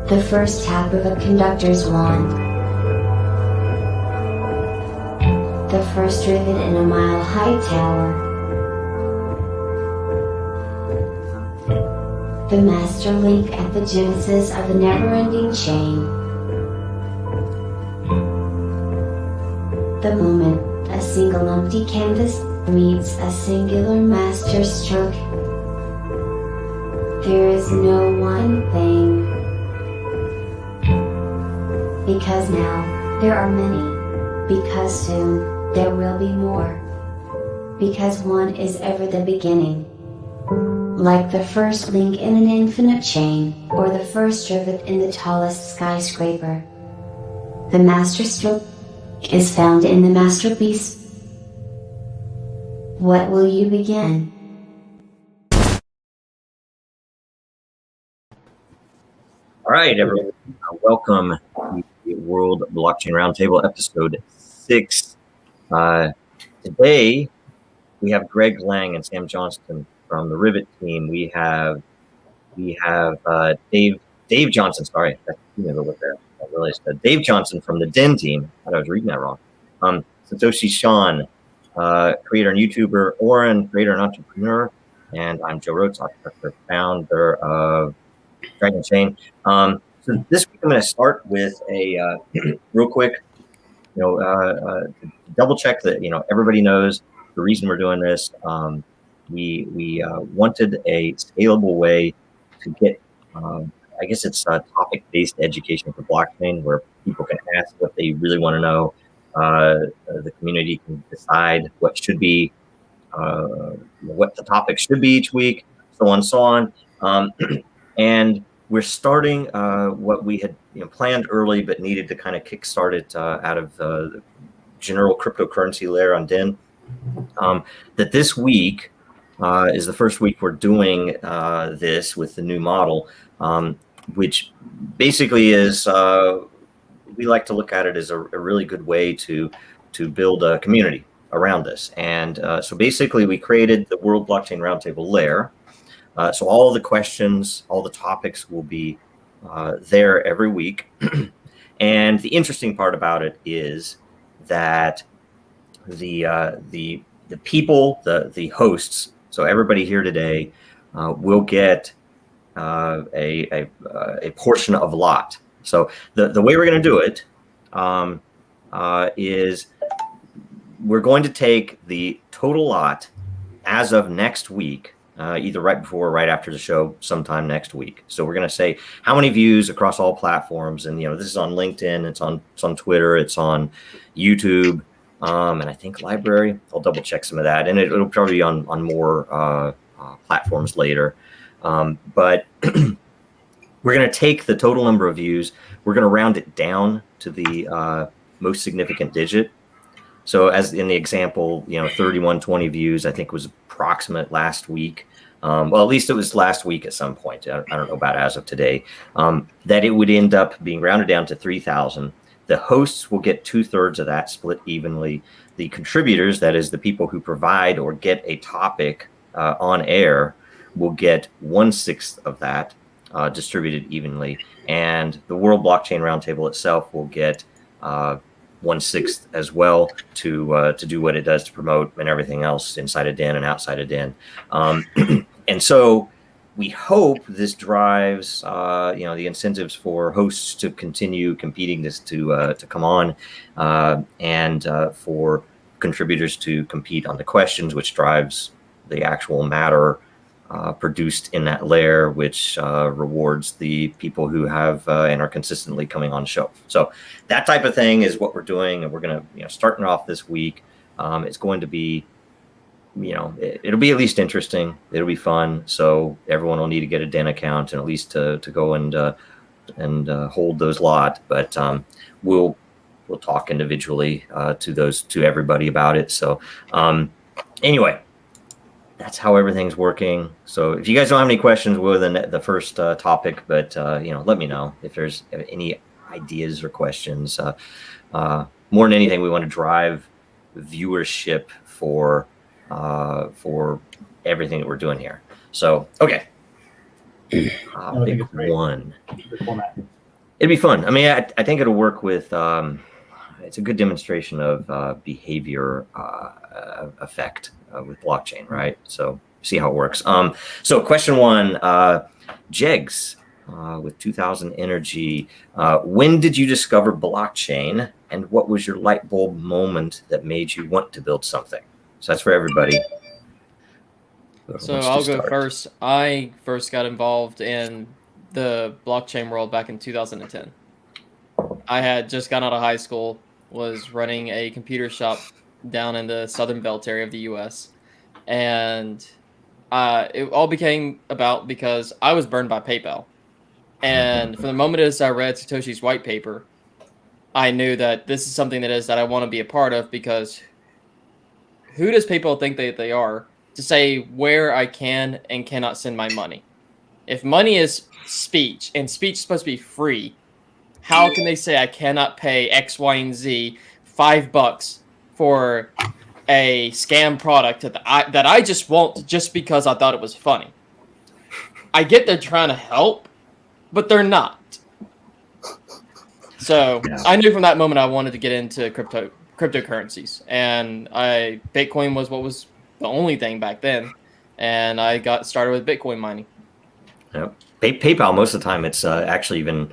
The first tap of a conductor's wand. The first rivet in a mile-high tower. The master link at the genesis of a never-ending chain. The moment a single empty canvas meets a singular master stroke. There is no one thing. Because now, there are many. Because soon, there will be more. Because one is ever the beginning. Like the first link in an infinite chain, or the first rivet in the tallest skyscraper. The master stroke is found in the masterpiece. What will you begin? All right, everyone. Welcome to the World Blockchain Roundtable, episode 6. Today, we have Greg Lang and Sam Johnston from the Rivet team. We have Dave Johnston. Sorry, I never looked there. I realized Dave Johnston from the Den team. I thought I was reading that wrong. Satoshi Sean, creator and YouTuber. Orrin, creator and entrepreneur. And I'm Joe Roets, architecture, founder of Dragonchain. So this week I'm going to start with a real quick, to double check that everybody knows the reason we're doing this. We wanted a scalable way to get, I guess it's topic-based education for blockchain, where people can ask what they really want to know. The community can decide what should be, what the topic should be each week, so on and so on. And we're starting what we had planned early, but needed to kind of kickstart it out of the general cryptocurrency layer on Den. That this week is the first week we're doing this with the new model, which basically is, we like to look at it as a really good way to build a community around this. And so basically we created the World Blockchain Roundtable layer. So all of the questions, all the topics will be there every week. And the interesting part about it is that the people, the hosts, so everybody here today will get a portion of lot. So the way we're going to do it is we're going to take the total lot as of next week, either right before or right after the show, sometime next week. So we're going to say how many views across all platforms, and this is on LinkedIn, it's on Twitter, it's on YouTube, and I think Library. I'll double check some of that, and it'll probably be on more platforms later. But we're going to take the total number of views. We're going to round it down to the most significant digit. So as in the example, 3120 views, I think was approximate last week. Well, at least it was last week at some point. I don't know about as of today, that it would end up being rounded down to 3,000. The hosts will get 2/3 of that, split evenly. The contributors, that is the people who provide or get a topic on air, will get 1/6 of that, distributed evenly. And the World Blockchain Roundtable itself will get 1/6 as well to do what it does to promote and everything else inside of Den and outside of Den. And so we hope this drives the incentives for hosts to continue competing to come on, and for contributors to compete on the questions, which drives the actual matter produced in that layer, which rewards the people who have and are consistently coming on the show. So that type of thing is what we're doing, and we're going to, starting off this week. It's going to be, it'll be at least interesting. It'll be fun. So everyone will need to get a Den account and at least to go and hold those lot. But we'll talk individually to everybody about it. So anyway. That's how everything's working. So if you guys don't have any questions, we'll the first topic, but let me know if there's any ideas or questions. More than anything, we want to drive viewership for everything that we're doing here. So okay, big one. It'd be fun. I mean, I think it'll work with. It's a good demonstration of behavior effect with blockchain, right? So see how it works. So question one, Jegs with 2000 energy. When did you discover blockchain, and what was your light bulb moment that made you want to build something? So that's for everybody. So I'll go first. I first got involved in the blockchain world back in 2010. I had just gotten out of high school, was running a computer shop down in the Southern Belt area of the U.S. And it all became about because I was burned by PayPal. And from the moment as I read Satoshi's white paper, I knew that this is something that I want to be a part of, because who does PayPal think they are to say where I can and cannot send my money? If money is speech, and speech is supposed to be free, how can they say I cannot pay X, Y, and Z $5 for a scam product that I just won't just because I thought it was funny? I get they're trying to help, but they're not. So I knew from that moment I wanted to get into cryptocurrencies, and Bitcoin was what was the only thing back then, and I got started with Bitcoin mining. Yep. PayPal, most of the time, it's actually even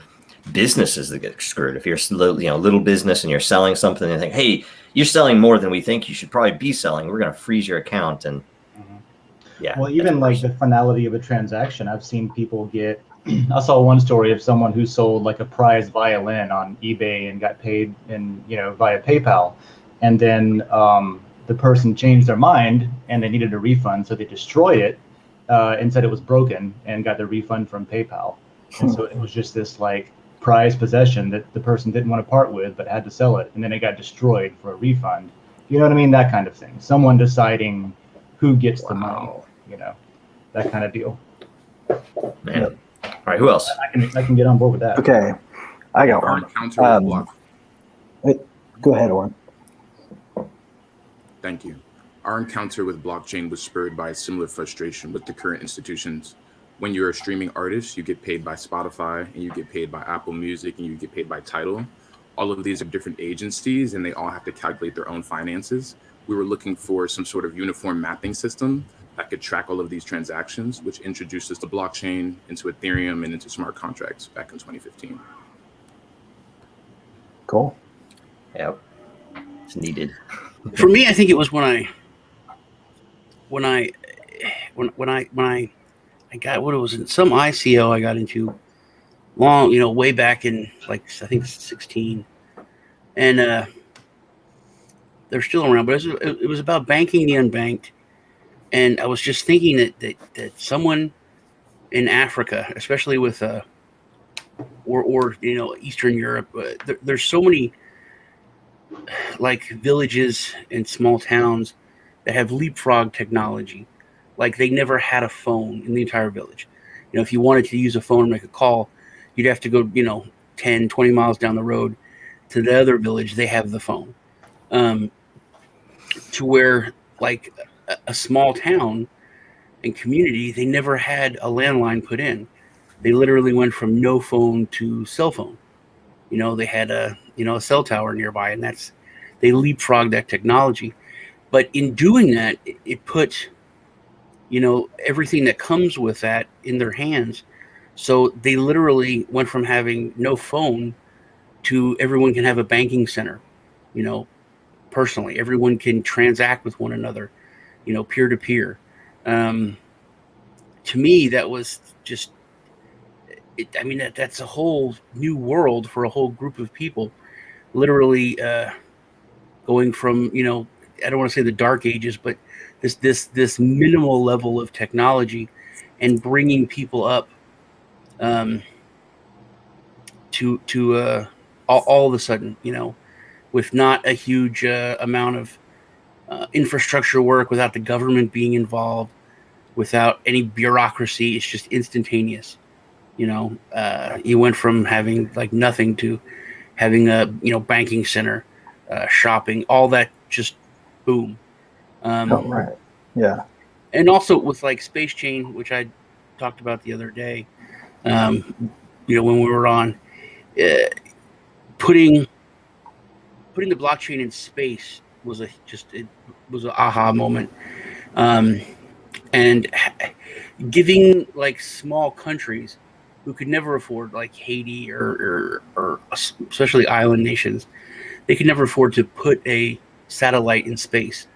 businesses that get screwed. If you're little business and you're selling something and think, hey, you're selling more than we think you should probably be selling, we're going to freeze your account. And well, even like the finality of a transaction, I've seen people get. I saw one story of someone who sold like a prize violin on eBay and got paid via PayPal, and then the person changed their mind and they needed a refund, so they destroyed it and said it was broken and got the refund from PayPal. And so it was just this like prized possession that the person didn't want to part with but had to sell it, and then it got destroyed for a refund. You know what I mean? That kind of thing. Someone deciding who gets the money, that kind of deal. Man. All right, who else? I can get on board with that. Okay, I got one. Go ahead, Orrin. Thank you. Our encounter with blockchain was spurred by a similar frustration with the current institutions. When you're a streaming artist, you get paid by Spotify, and you get paid by Apple Music, and you get paid by Tidal. All of these are different agencies, and they all have to calculate their own finances. We were looking for some sort of uniform mapping system that could track all of these transactions, which introduced us to blockchain, into Ethereum, and into smart contracts back in 2015. Cool. Yep. It's needed. For me, I think it was when I got, what it was, some ICO I got into long, way back in I think 16, and they're still around, but it was about banking the unbanked. And I was just thinking that someone in Africa, especially with or Eastern Europe, there's so many like villages and small towns that have leapfrog technology. Like they never had a phone in the entire village. If you wanted to use a phone and make a call, you'd have to go 10, 20 miles down the road to the other village. They have the phone. To where like a small town and community, they never had a landline put in. They literally went from no phone to cell phone. They had a cell tower nearby, and they leapfrogged that technology. But in doing that, it put everything that comes with that in their hands. So they literally went from having no phone to everyone can have a banking center. Personally, everyone can transact with one another, peer to peer. To me, that was just, that's a whole new world for a whole group of people, literally going from, I don't want to say the dark ages, but this minimal level of technology and bringing people up to all of a sudden, with not a huge amount of infrastructure work, without the government being involved, without any bureaucracy. It's just instantaneous. You went from having like nothing to having a banking center, shopping, all that, just boom. Right. Yeah. And also with like Space Chain, which I talked about the other day, when we were on, putting the blockchain in space was an aha moment, and giving like small countries who could never afford, like Haiti or especially island nations, they could never afford to put a satellite in space,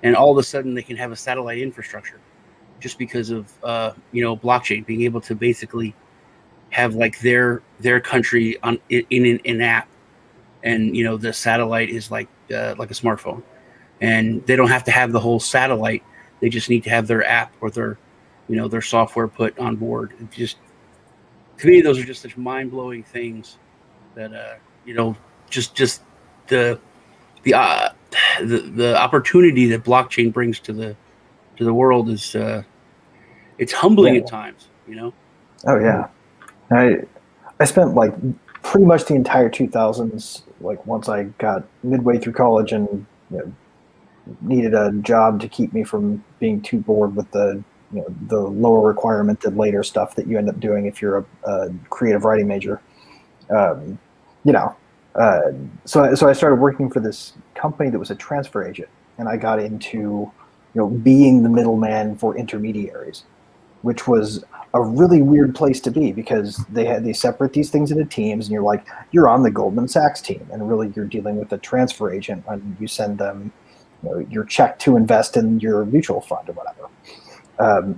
and all of a sudden they can have a satellite infrastructure just because of blockchain being able to basically have like their country in an app, and the satellite is like a smartphone, and they don't have to have the whole satellite. They just need to have their app or their software put on board. It just, to me, those are just such mind-blowing things that just the opportunity that blockchain brings to the world is it's humbling at times. Oh yeah, I spent like pretty much the entire 2000s, like once I got midway through college and needed a job to keep me from being too bored with the lower requiremented later stuff that you end up doing if you're a creative writing major. So I started working for this company that was a transfer agent, and I got into being the middleman for intermediaries, which was a really weird place to be, because they separate these things into teams, and you're on the Goldman Sachs team, and really you're dealing with a transfer agent, and you send them your check to invest in your mutual fund or whatever.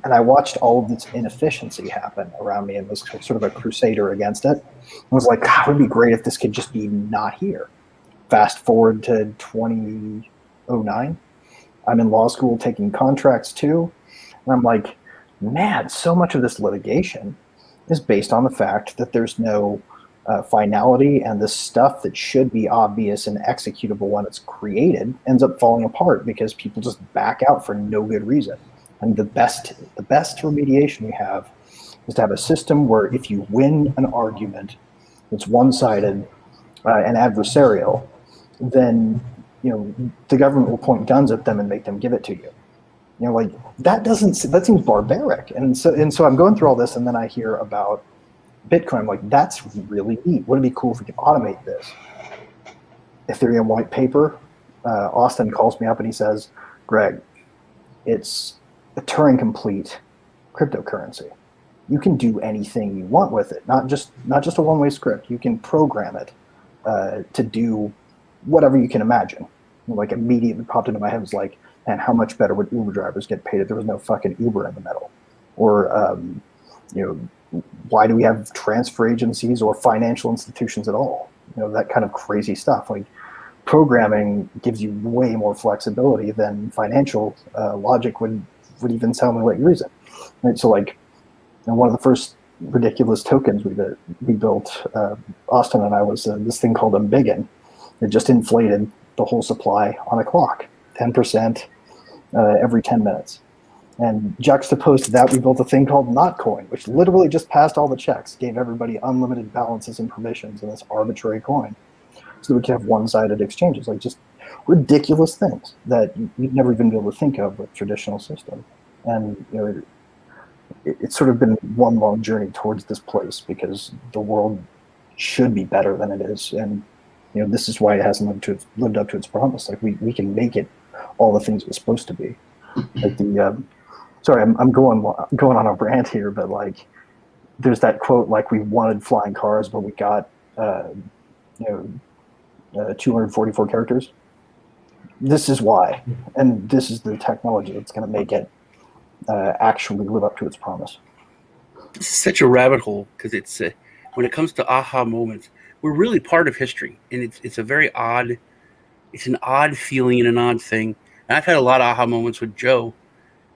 And I watched all of this inefficiency happen around me and was sort of a crusader against it. I was like, God, it would be great if this could just be not here. Fast forward to 2009. I'm in law school taking contracts too. And I'm like, man, so much of this litigation is based on the fact that there's no finality, and the stuff that should be obvious and executable when it's created ends up falling apart because people just back out for no good reason. And the best remediation we have is to have a system where if you win an argument that's one-sided and adversarial, then the government will point guns at them and make them give it to you. That seems barbaric. And so I'm going through all this, and then I hear about Bitcoin. I'm like, that's really neat. Wouldn't it be cool if we could automate this? Ethereum white paper. Austin calls me up and he says, Greg, it's a Turing complete cryptocurrency. You can do anything you want with it, not just a one-way script. You can program it to do whatever you can imagine. Like, immediately popped into my head was like, man, how much better would Uber drivers get paid if there was no fucking Uber in the middle? Or why do we have transfer agencies or financial institutions at all? That kind of crazy stuff. Like, programming gives you way more flexibility than financial logic would even tell me what reason. Right? So one of the first ridiculous tokens we built, Austin and I, was this thing called Ambiggen. It just inflated the whole supply on a clock, 10% every 10 minutes. And juxtaposed to that, we built a thing called Notcoin, which literally just passed all the checks, gave everybody unlimited balances and permissions in this arbitrary coin, so that we could have one-sided exchanges, like just ridiculous things that you'd never even be able to think of with traditional system. And it's sort of been one long journey towards this place, because the world should be better than it is, and this is why it hasn't lived up to its promise. Like, we can make it all the things it's supposed to be. Like sorry, I'm going on a rant here, but like, there's that quote, like, we wanted flying cars, but we got 244 characters. This is why, and this is the technology that's going to make it actually live up to its promise. This is such a rabbit hole, because it's when it comes to aha moments, we're really part of history, and it's a very odd, it's an odd feeling and an odd thing. And I've had a lot of aha moments with Joe.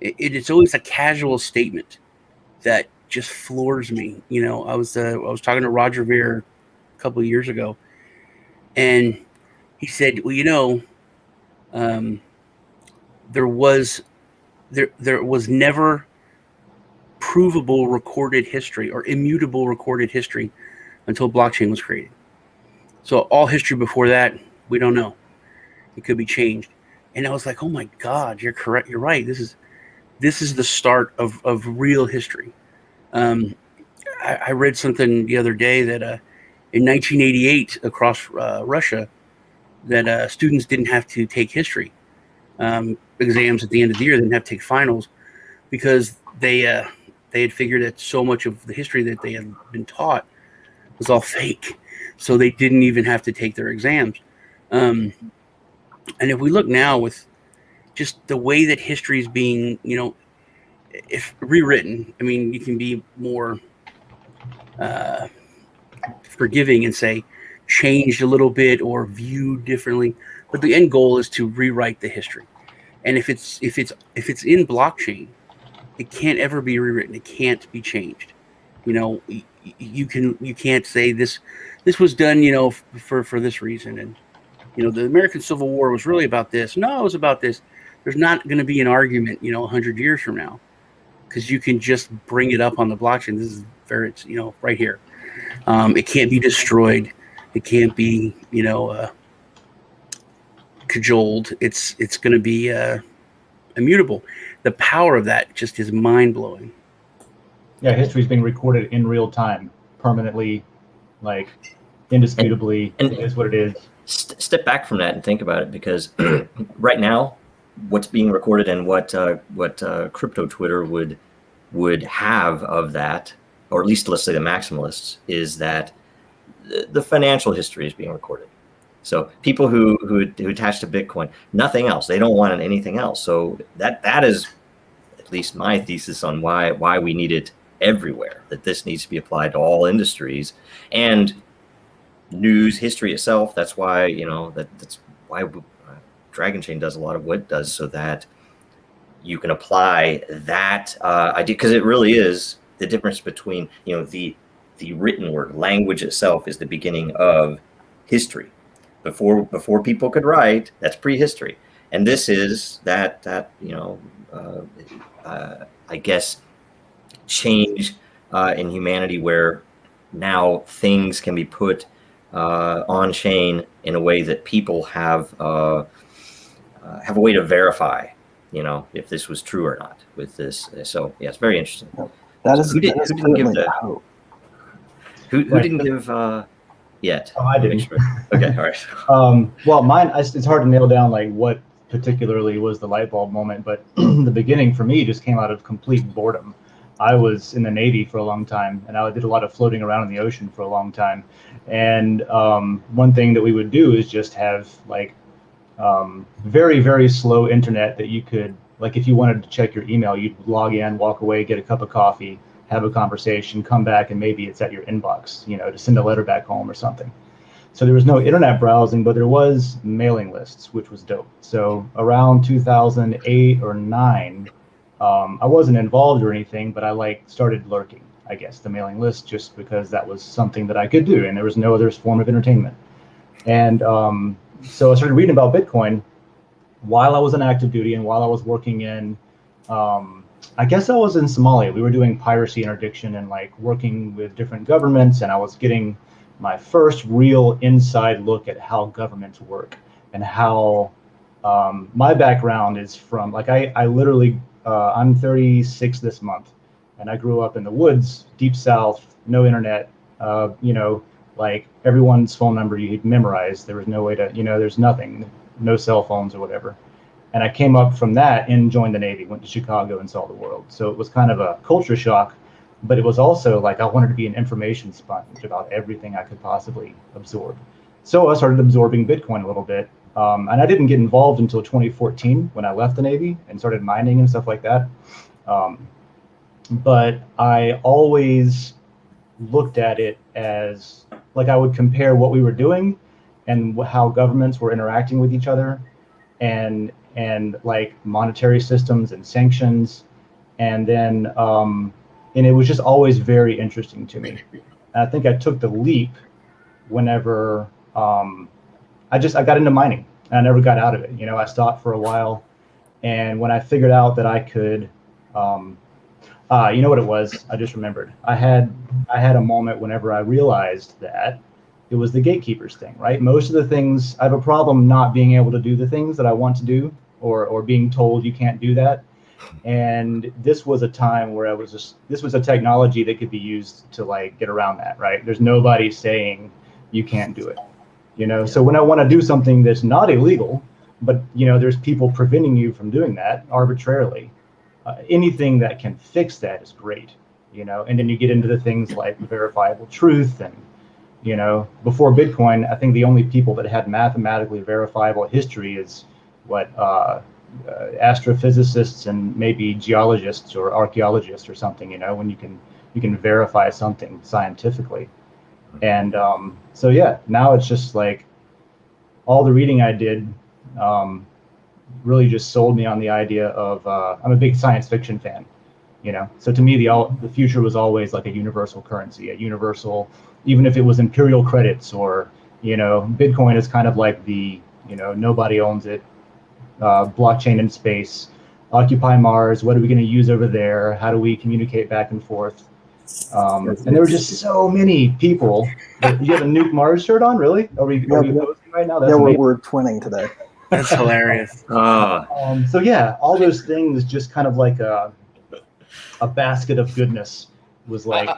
It's always a casual statement that just floors me. I was talking to Roger Ver a couple of years ago, and he said, well, there was never provable recorded history or immutable recorded history until blockchain was created. So all history before that, we don't know. It could be changed. And I was like, oh my God, you're correct. You're right. This is the start of real history. I read something the other day that in 1988 across Russia that students didn't have to take history exams at the end of the year. They didn't have to take finals because they had figured that so much of the history that they had been taught was all fake. So they didn't even have to take their exams. And if we look now with just the way that history is being, if rewritten, I mean, you can be more forgiving and say changed a little bit or viewed differently, but the end goal is to rewrite the history. And if it's in blockchain, it can't ever be rewritten. It can't be changed. You can't say this was done, for this reason. And the American Civil War was really about this. No, it was about this. There's not going to be an argument, 100 years from now, because you can just bring it up on the blockchain. This is it's right here. It can't be destroyed. It can't be, cajoled. It's going to be immutable. The power of that just is mind blowing. Yeah, history is being recorded in real time, permanently, like indisputably. And it is what it is. Step back from that and think about it, because right now, what's being recorded and what crypto Twitter would have of that, or at least let's say the maximalists, is that the financial history is being recorded. So people who attach to Bitcoin, nothing else. They don't want anything else. So that is at least my thesis on why we need it everywhere. That this needs to be applied to all industries and news history itself. That's why that's why Dragonchain does a lot of what it does, so that you can apply that idea, because it really is the difference between the written word. Language itself is the beginning of history. Before people could write, that's prehistory, and this is that I guess change in humanity, where now things can be put on chain in a way that people have a way to verify, if this was true or not with this. So yeah, it's very interesting. Who didn't give the hope? Who didn't give yet? Oh, I didn't. Okay, all right. Well, mine, it's hard to nail down like what particularly was the light bulb moment, but the beginning for me just came out of complete boredom. I was in the Navy for a long time, and I did a lot of floating around in the ocean for a long time. And one thing that we would do is just have like very, very slow internet that you could, like, if you wanted to check your email, you'd log in, walk away, get a cup of coffee, have a conversation, come back, and maybe it's at your inbox, to send a letter back home or something. So there was no internet browsing, but there was mailing lists, which was dope. So around 2008 or 9, I wasn't involved or anything, but I started lurking, I guess, the mailing list, just because that was something that I could do, and there was no other form of entertainment. And so I started reading about Bitcoin while I was on active duty and while I was working in, I guess I was in Somalia. We were doing piracy interdiction and working with different governments, and I was getting my first real inside look at how governments work and how my background is from, I literally, I'm 36 this month, and I grew up in the woods, deep south, no internet, everyone's phone number you could memorize. There was no way to, there's nothing, no cell phones or whatever. And I came up from that and joined the Navy, went to Chicago and saw the world. So it was kind of a culture shock, but it was also I wanted to be an information sponge about everything I could possibly absorb. So I started absorbing Bitcoin a little bit. And I didn't get involved until 2014 when I left the Navy and started mining and stuff like that. But I always looked at it as I would compare what we were doing and how governments were interacting with each other, and monetary systems and sanctions, and then and it was just always very interesting to me. And I think I took the leap whenever I got into mining, and I never got out of it. I stopped for a while, and when I figured out that I could, you know what it was? I just remembered. I had a moment whenever I realized that it was the gatekeepers thing, right? Most of the things, I have a problem not being able to do the things that I want to do, or being told you can't do that. And this was a time where this was a technology that could be used to get around that, right? There's nobody saying, you can't do it. So when I want to do something that's not illegal, but there's people preventing you from doing that arbitrarily, anything that can fix that is great. And then you get into the things like verifiable truth, and before Bitcoin, I think the only people that had mathematically verifiable history is astrophysicists and maybe geologists or archaeologists or something. When you can verify something scientifically. And so yeah, now it's just like all the reading I did really just sold me on the idea of I'm a big science fiction fan. So to me the future was always like a universal currency, a universal, even if it was imperial credits or Bitcoin is kind of like the nobody owns it, blockchain in space, occupy Mars, what are we going to use over there, how do we communicate back and forth. And there were just so many people. You have a Nuke Mars shirt on, really? Are we posting right now? That's we're twinning today. That's hilarious. So yeah, all those things just kind of like a basket of goodness was like,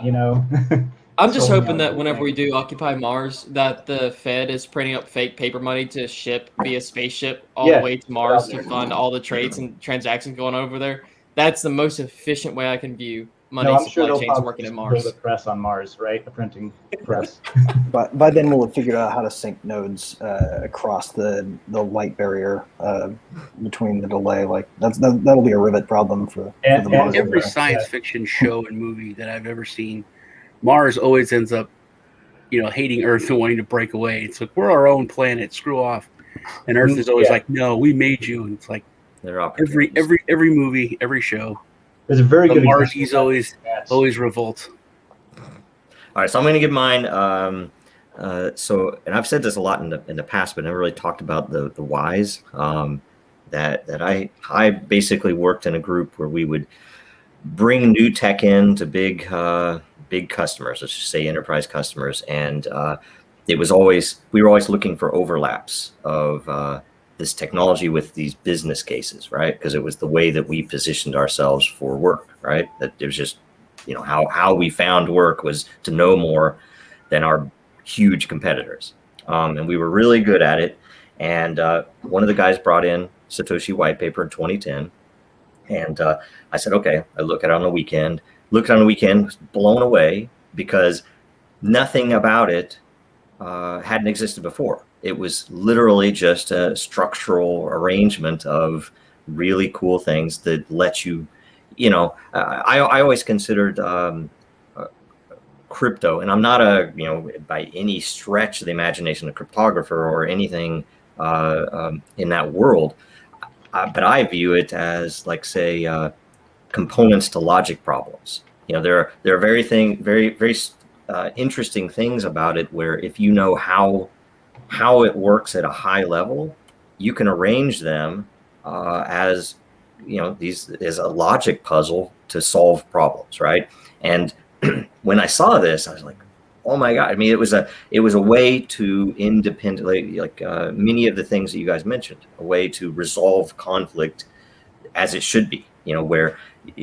I'm just hoping that whenever we do Occupy Mars, that the Fed is printing up fake paper money to ship via spaceship all the way to Mars to fund all the trades and transactions going over there. That's the most efficient way I can view money supply chains working in Mars. The press on Mars, right? The printing press. But by then we'll have figured out how to sync nodes across the light barrier between the delay. Like that'll be a Rivet problem for the Mars. Every science fiction show and movie that I've ever seen, Mars always ends up, hating Earth and wanting to break away. It's like, we're our own planet, screw off. And Earth is always like, no, we made you. And it's like every movie, every show. There's a very good Mars. He's always revolt. All right, so I'm going to give mine. So, and I've said this a lot in the past, but never really talked about the whys. That I basically worked in a group where we would bring new tech in to big customers, let's just say enterprise customers, and we were always looking for overlaps of this technology with these business cases, right? Because it was the way that we positioned ourselves for work, right? That it was just, how we found work was to know more than our huge competitors. And we were really good at it. And one of the guys brought in Satoshi white paper in 2010. And I said, okay, I looked at it on the weekend, was blown away because nothing about it hadn't existed before. It was literally just a structural arrangement of really cool things that let you, I always considered crypto, and I'm not by any stretch of the imagination a cryptographer or anything in that world, but I view it as like, say, components to logic problems. There are very interesting things about it where if you know how it works at a high level, you can arrange them as a logic puzzle to solve problems, right? And when I saw this, I was like, oh my God. I mean, it was a way to independently, like many of the things that you guys mentioned, a way to resolve conflict as it should be, where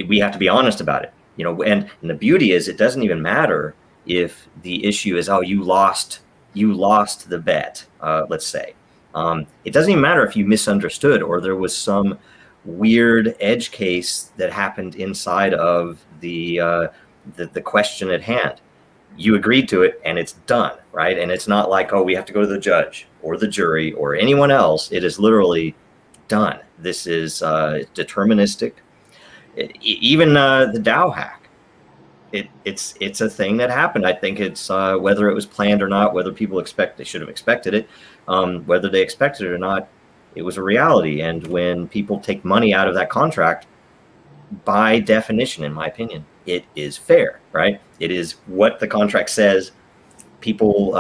we have to be honest about it, and the beauty is it doesn't even matter if the issue is, oh, you lost the bet, let's say. It doesn't even matter if you misunderstood or there was some weird edge case that happened inside of the question at hand. You agreed to it and it's done, right? And it's not like, oh, we have to go to the judge or the jury or anyone else. It is literally done. This is deterministic. Even the DAO hack. It's a thing that happened. I think it's whether it was planned or not, whether people they should have expected it, whether they expected it or not, it was a reality. And when people take money out of that contract, by definition, in my opinion, it is fair, right? It is what the contract says. People,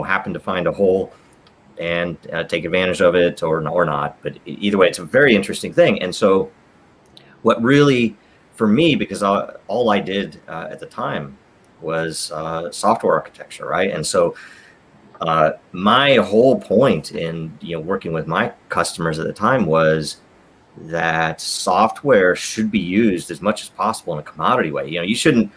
happen to find a hole and take advantage of it or not. But either way, it's a very interesting thing. And so what really, for me, because all I did at the time was software architecture, right? And so my whole point in working with my customers at the time was that software should be used as much as possible in a commodity way. You shouldn't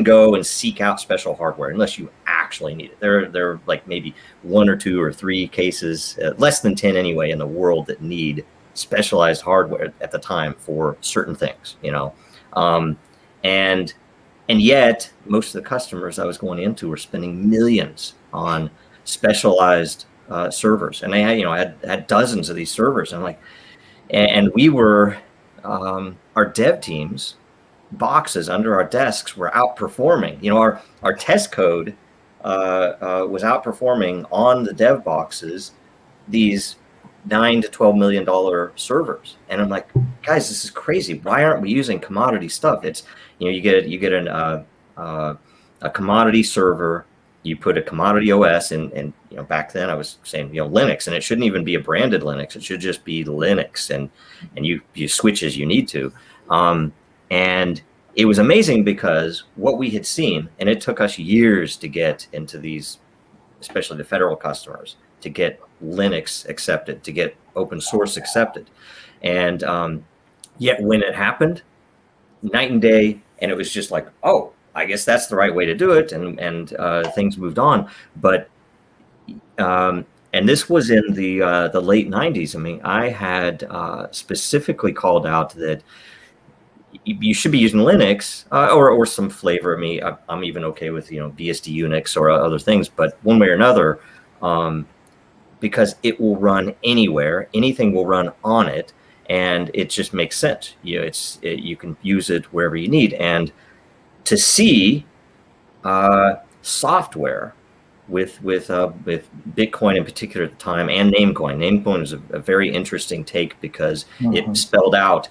go and seek out special hardware unless you actually need it. There are like maybe 1 or 2 or 3 cases, less than 10 anyway, in the world that need specialized hardware at the time for certain things, and yet most of the customers I was going into were spending millions on specialized servers, and they had dozens of these servers. And I'm like, and we were our dev teams boxes under our desks were outperforming. Our test code was outperforming on the dev boxes these $9 to $12 million servers. And I'm like, guys, this is crazy. Why aren't we using commodity stuff? It's you get a commodity server. You put a commodity OS and back then I was saying Linux, and it shouldn't even be a branded Linux. It should just be Linux, and you switch as you need to. And it was amazing because what we had seen, and it took us years to get into these, especially the federal customers, to get Linux accepted, to get open source accepted. And yet when it happened, night and day, and it was just like, oh, I guess that's the right way to do it. And things moved on. But, and this was in the late 90s. I mean, I had specifically called out that you should be using Linux or some flavor. I mean, I'm even okay with, BSD Unix or other things, but one way or another, because it will run anywhere, anything will run on it, and it just makes sense. You can use it wherever you need. And to see software with Bitcoin in particular at the time, and Namecoin is a very interesting take because it spelled out,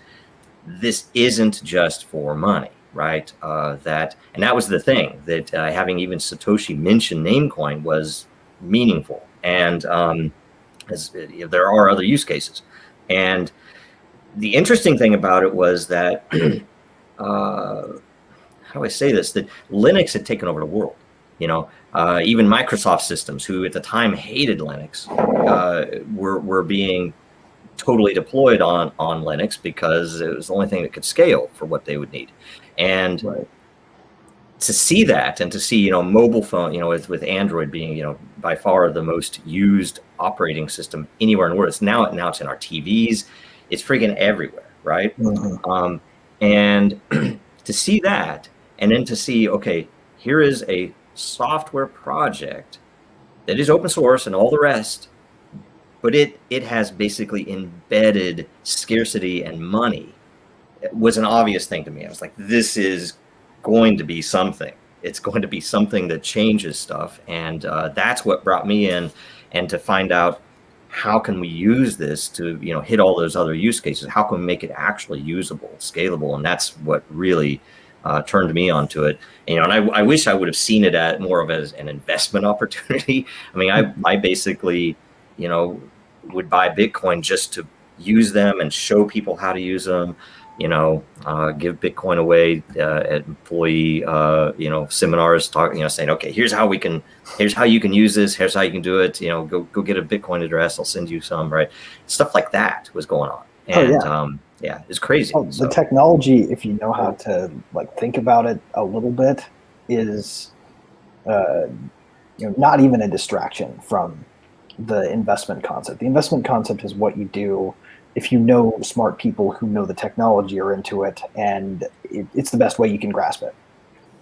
this isn't just for money, right? And that was the thing, that having even Satoshi mention Namecoin was meaningful. And there are other use cases. And the interesting thing about it was that, how do I say this, that Linux had taken over the world. Even Microsoft systems, who at the time hated Linux, were being totally deployed on Linux because it was the only thing that could scale for what they would need. And to see that, and to see mobile phone, with Android being by far the most used operating system anywhere in the world. It's now it's in our TVs. It's freaking everywhere, right? And to see that, and then to see, okay, here is a software project that is open source and all the rest, but it has basically embedded scarcity and money. It was an obvious thing to me. I was like, this is going to be something. It's going to be something that changes stuff. And that's what brought me in, and to find out, how can we use this to hit all those other use cases? How can we make it actually usable, scalable? And that's what really turned me onto it. And I wish I would have seen it at more of as an investment opportunity. I mean, I basically would buy Bitcoin just to use them and show people how to use them. Give Bitcoin away at employee seminars, saying, okay, here's how you can use this, here's how you can do it. Go get a Bitcoin address, I'll send you some, right? Stuff like that was going on. And it's crazy. The technology, if you know how to think about it a little bit, is not even a distraction from the investment concept. The investment concept is what you do if you know smart people who know the technology are into it, and it's the best way you can grasp it.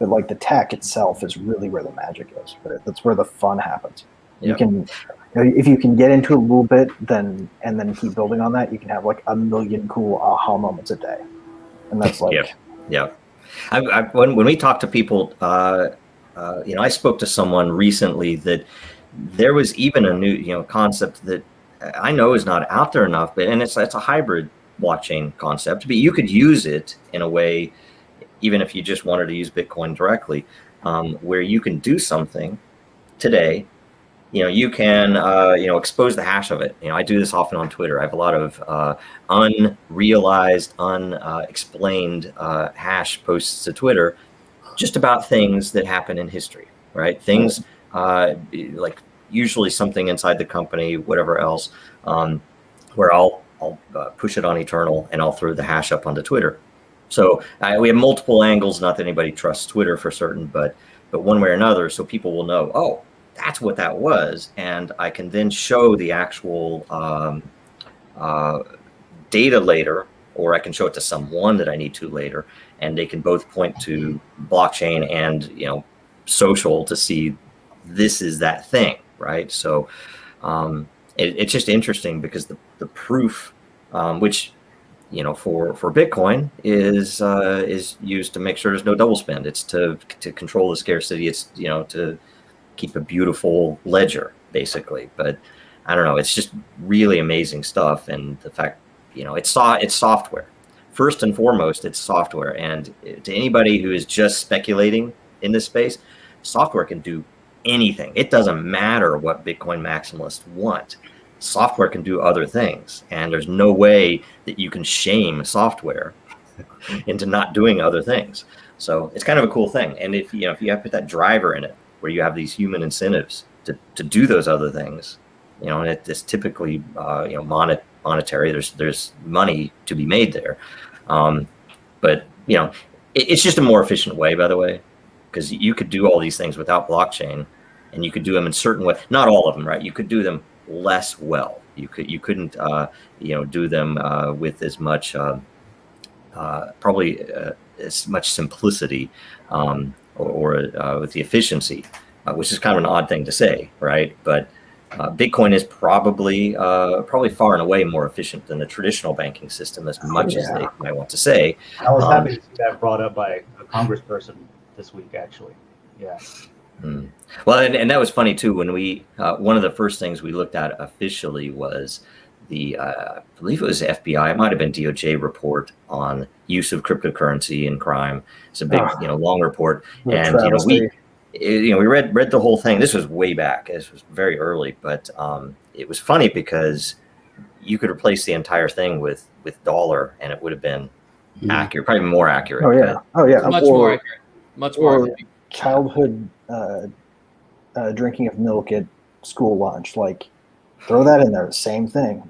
But the tech itself is really where the magic is. That's where the fun happens. Yep. You can, if you can get into it a little bit, and then keep building on that, you can have a million cool aha moments a day, and that's when we talk to people, I spoke to someone recently that there was even a new concept that I know is not out there enough, and it's a hybrid blockchain concept, but you could use it in a way, even if you just wanted to use Bitcoin directly, where you can do something today. You can expose the hash of it. I do this often on Twitter. I have a lot of unrealized, unexplained hash posts to Twitter, just about things that happen in history, right? Things like usually something inside the company, whatever else, where I'll push it on Eternal and I'll throw the hash up onto Twitter. So we have multiple angles. Not that anybody trusts Twitter for certain, but but one way or another, so people will know, oh, that's what that was, and I can then show the actual data later, or I can show it to someone that I need to later, and they can both point to blockchain and social to see this is that thing, right? So it's just interesting because the proof, which for Bitcoin is used to make sure there's no double spend. It's to control the scarcity. It's to keep a beautiful ledger, basically. But I don't know. It's just really amazing stuff, and the fact it's software. First and foremost, it's software. And to anybody who is just speculating in this space, software can do anything. It doesn't matter what Bitcoin maximalists want. Software can do other things, and there's no way that you can shame software into not doing other things. So it's kind of a cool thing. And if you have to put that driver in it, where you have these human incentives to do those other things, and it's typically monetary. There's money to be made there, but it's just a more efficient way, by the way, because you could do all these things without blockchain, and you could do them in certain way. Not all of them, right? You could do them less well. You couldn't do them with as much probably as much simplicity or with the efficiency, which is kind of an odd thing to say, right? But Bitcoin is probably far and away more efficient than the traditional banking system, as much as they might want to say. I was happy to see that brought up by a congressperson this week, actually. Yeah. Well, and that was funny too. When we one of the first things we looked at officially was the I believe it was FBI, it might have been DOJ report on use of cryptocurrency in crime. It's a big long report, and we read the whole thing. This was way back. This was very early, but it was funny because you could replace the entire thing with dollar, and it would have been accurate, probably more accurate. Oh yeah, much more accurate. Much more accurate. Childhood drinking of milk at school lunch, like throw that in there. Same thing,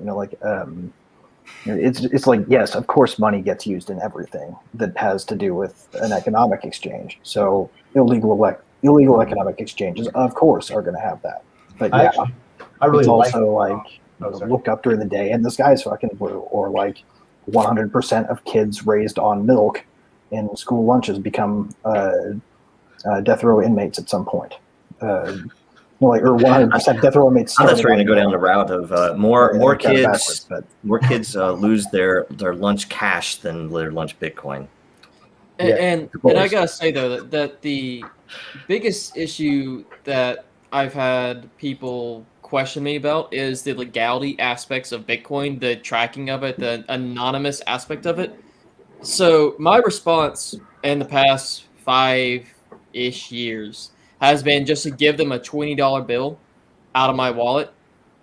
it's like, yes, of course money gets used in everything that has to do with an economic exchange. So illegal economic exchanges, of course, are going to have that. But I really look up during the day and the sky's fucking blue, or 100% of kids raised on milk in school lunches become death row inmates at some point. Or 100% death row inmates. I'm not going to go down the route of more kids. More kids lose their lunch cash than their lunch Bitcoin. And I gotta say though that the biggest issue that I've had people question me about is the legality aspects of Bitcoin, the tracking of it, the anonymous aspect of it. So my response in the past 5-ish years has been just to give them a $20 bill out of my wallet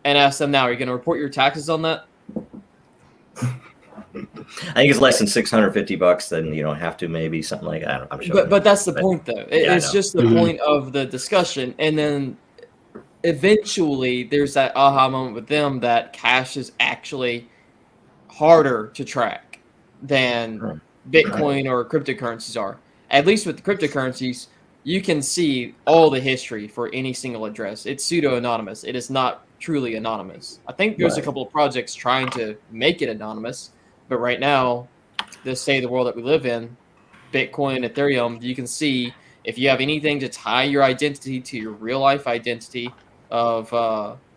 and ask them, now, are you going to report your taxes on that? I think it's less than $650, then you don't have to, maybe something like that. I'm sure. But that's the point, though. It's just the point of the discussion. And then eventually there's that aha moment with them that cash is actually harder to track than Bitcoin or cryptocurrencies are. At least with the cryptocurrencies, you can see all the history for any single address. It's pseudo-anonymous. It is not truly anonymous. I think there's a couple of projects trying to make it anonymous, but right now, the state of the world that we live in, Bitcoin, Ethereum, you can see if you have anything to tie your identity to your real life identity of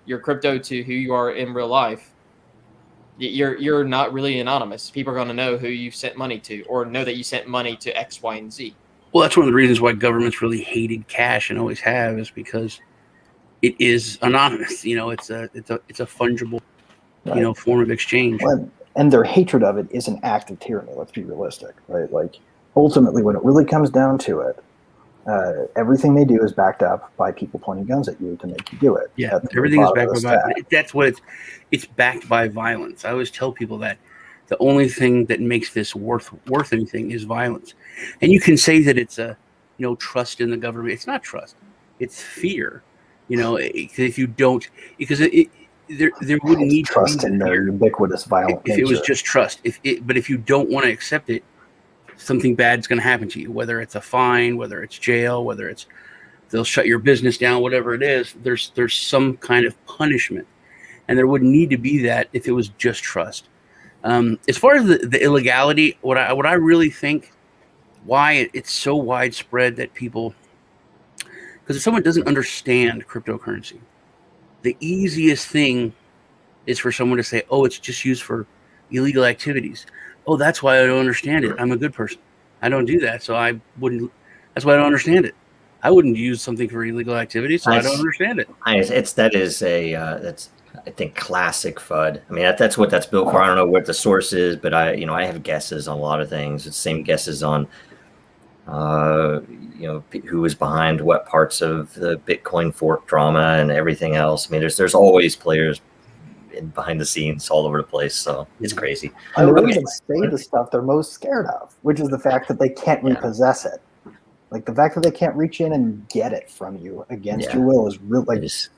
your crypto to who you are in real life, you're not really anonymous. People are going to know who you sent money to, or know that you sent money to X, Y, and Z. Well, that's one of the reasons why governments really hated cash and always have, is because it is anonymous. It's a fungible, form of exchange. Well, and their hatred of it is an act of tyranny. Let's be realistic, right? Ultimately, when it really comes down to it, everything they do is backed up by people pointing guns at you to make you do it. Yeah, everything is backed by violence. That's what it's backed by violence. I always tell people that the only thing that makes this worth anything is violence. And you can say that it's trust in the government. It's not trust. It's fear. If you don't, because there wouldn't need trust in their ubiquitous violence. If it was just trust, but if you don't want to accept it, something bad's going to happen to you, whether it's a fine, whether it's jail, whether it's they'll shut your business down, whatever it is. There's some kind of punishment, and there wouldn't need to be that if it was just trust. As far as the illegality, what I really think why it's so widespread that people, because if someone doesn't understand cryptocurrency, the easiest thing is for someone to say, oh, it's just used for illegal activities. Oh, that's why I don't understand it. I'm a good person. I don't do that, so I wouldn't. That's why I don't understand it. I wouldn't use something for illegal activities, so I don't understand it. That's I think classic FUD. I mean, that's what that's built for. I don't know what the source is, but I have guesses on a lot of things. It's the same guesses on who was behind what parts of the Bitcoin fork drama and everything else. I mean, there's always players behind the scenes all over the place, so it's crazy. And they don't even say the stuff they're most scared of, which is the fact that they can't repossess it. Like the fact that they can't reach in and get it from you against your will is real. Like it's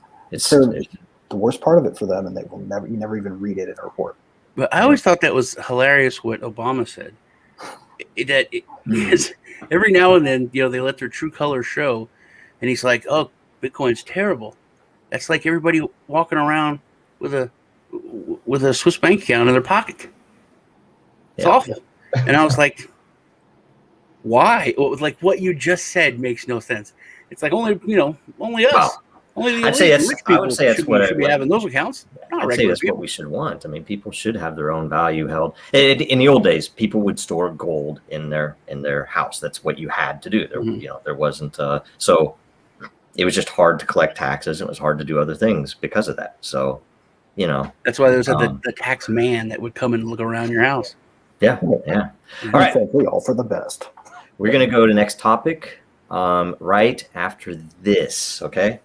the worst part of it for them, and you never even read it in a report. But I always thought that was hilarious what Obama said. Because every now and then, they let their true colors show, and he's like, "Oh, Bitcoin's terrible." That's like everybody walking around with a Swiss bank account in their pocket. It's awful. And I was like, why? Like what you just said makes no sense. It's like only us. Well, only the I would say that's what should be having those accounts. I'd say that's what we should want. I mean, people should have their own value held. In the old days, people would store gold in their house. That's what you had to do. There wasn't so it was just hard to collect taxes. It was hard to do other things because of that. So, that's why there was the tax man that would come and look around your house. Yeah. All right. Frankly, all for the best. We're going to go to the next topic right after this, okay?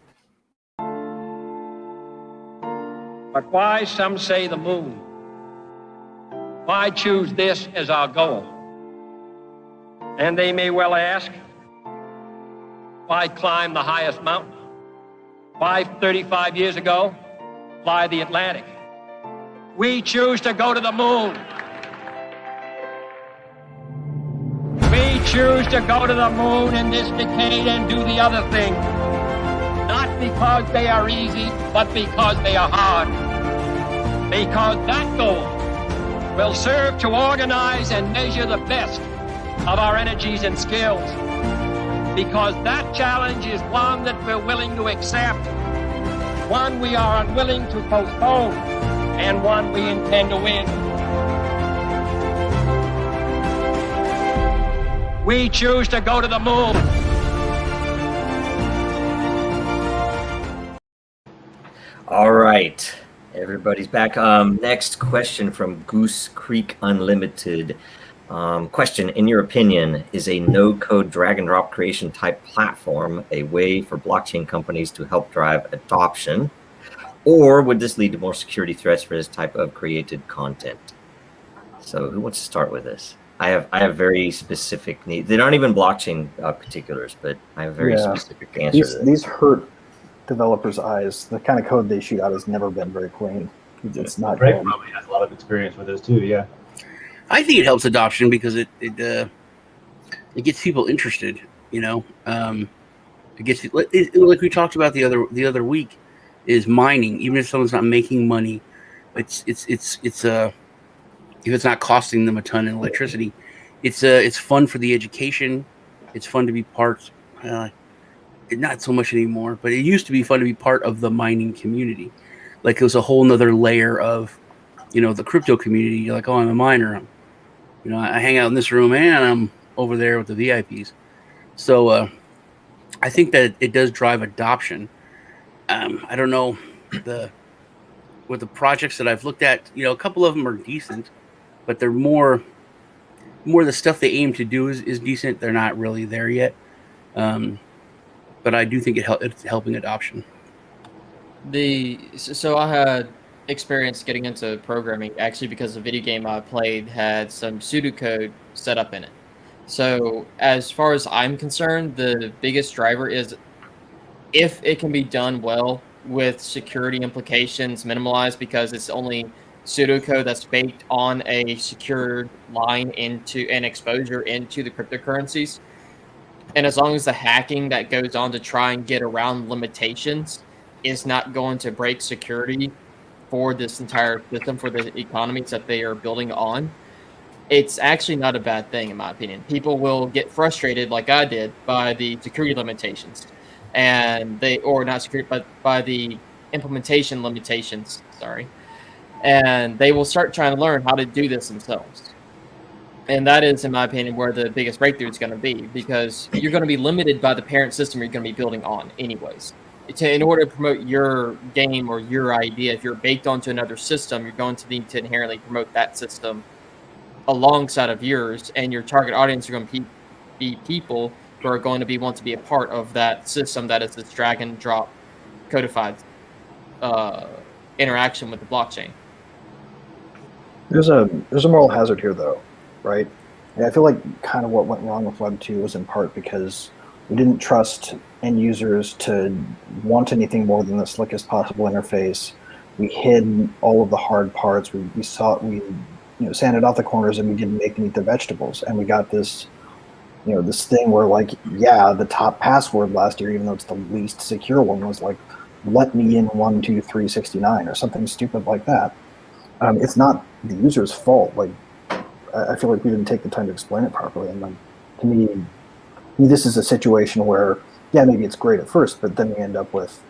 But why, some say, the moon? Why choose this as our goal? And they may well ask, why climb the highest mountain? Why, 35 years ago, fly the Atlantic? We choose to go to the moon. We choose to go to the moon in this decade and do the other thing. Not because they are easy, but because they are hard. Because that goal will serve to organize and measure the best of our energies and skills. Because that challenge is one that we're willing to accept, one we are unwilling to postpone, and one we intend to win. We choose to go to the moon. All right, everybody's back. Next question from Goose Creek Unlimited. Question, in your opinion, is a no-code drag-and-drop creation type platform a way for blockchain companies to help drive adoption? Or would this lead to more security threats for this type of created content? So who wants to start with this? I have very specific needs. They aren't even blockchain particulars, but I have very specific answers. These hurt developers' eyes. The kind of code they shoot out has never been very clean. It's not. Greg probably has a lot of experience with this too. Yeah. I think it helps adoption because it gets people interested. It gets like we talked about the other week is mining. Even if someone's not making money, it's if it's not costing them a ton in electricity, it's fun for the education. It's fun to be part. Not so much anymore, but it used to be fun to be part of the mining community. Like it was a whole nother layer of, the crypto community. You're like, oh, I'm a miner. I hang out in this room and I'm over there with the VIPs. So I think that it does drive adoption. I don't know with the projects that I've looked at, a couple of them are decent, but they're more the stuff they aim to do is decent. They're not really there yet. But I do think it's helping adoption. So I had experience getting into programming actually because the video game I played had some pseudocode set up in it. So as far as I'm concerned, the biggest driver is if it can be done well with security implications minimalized, because it's only pseudocode that's baked on a secured line into an exposure into the cryptocurrencies. And as long as the hacking that goes on to try and get around limitations is not going to break security for this entire system, for the economies that they are building on, it's actually not a bad thing, in my opinion. People will get frustrated, like I did, by the security limitations, or not security, but by the implementation limitations. Sorry, and they will start trying to learn how to do this themselves. And that is, in my opinion, where the biggest breakthrough is going to be, because you're going to be limited by the parent system you're going to be building on, anyways. In order to promote your game or your idea, if you're baked onto another system, you're going to need to inherently promote that system alongside of yours, and your target audience are going to be people who are going to want to be a part of that system that is this drag and drop codified interaction with the blockchain. There's a moral hazard here, though, right? And I feel like kind of what went wrong with Web 2 was in part because we didn't trust end users to want anything more than the slickest possible interface. We hid all of the hard parts. We sanded out the corners, and we didn't make them eat the vegetables. And we got this, this thing where, like, yeah, the top password last year, even though it's the least secure one, was like, let me in 12369 or something stupid like that. It's not the user's fault. Like, I feel like we didn't take the time to explain it properly. And like, to me, this is a situation where, yeah, maybe it's great at first, but then we end up with,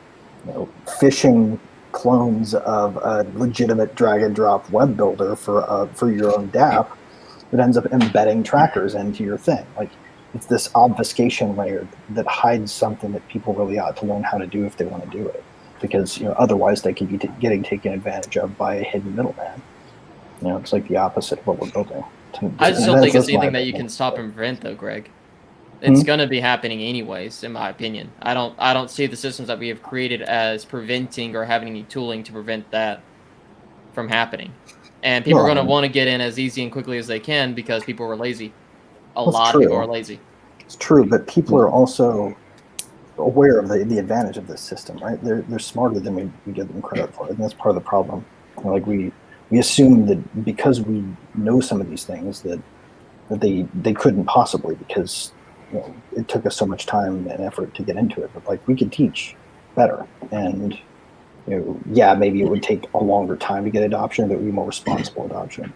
phishing clones of a legitimate drag and drop web builder for your own dApp that ends up embedding trackers into your thing. Like, it's this obfuscation layer that hides something that people really ought to learn how to do if they want to do it, because otherwise they could be getting taken advantage of by a hidden middleman. It's like the opposite of what we're building. I just don't think it's anything that you can stop and prevent, though, Greg. It's going to be happening anyways, in my opinion. I don't see the systems that we have created as preventing or having any tooling to prevent that from happening. And people are going to want to get in as easy and quickly as they can because people are lazy. A lot of people are lazy. It's true, but people are also aware of the advantage of this system, right? They're smarter than we give them credit for, and that's part of the problem. Like we assume that because we know some of these things that they couldn't possibly, because it took us so much time and effort to get into it. But like, we could teach better, and maybe it would take a longer time to get adoption, but it would be more responsible adoption.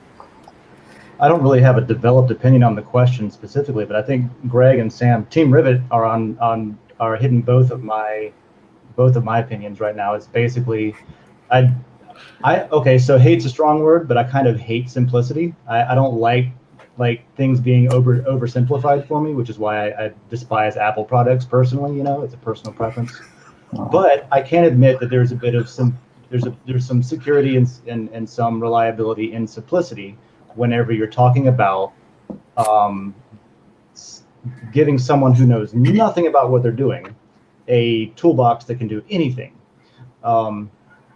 I don't really have a developed opinion on the question specifically, but I think Greg and Sam, Team Rivet, are hitting both of my opinions right now. It's basically, so hate's a strong word, but I kind of hate simplicity. I don't like things being oversimplified for me, which is why I despise Apple products personally. It's a personal preference. But I can admit that there's a bit of there's some security and some reliability in simplicity whenever you're talking about giving someone who knows nothing about what they're doing a toolbox that can do anything.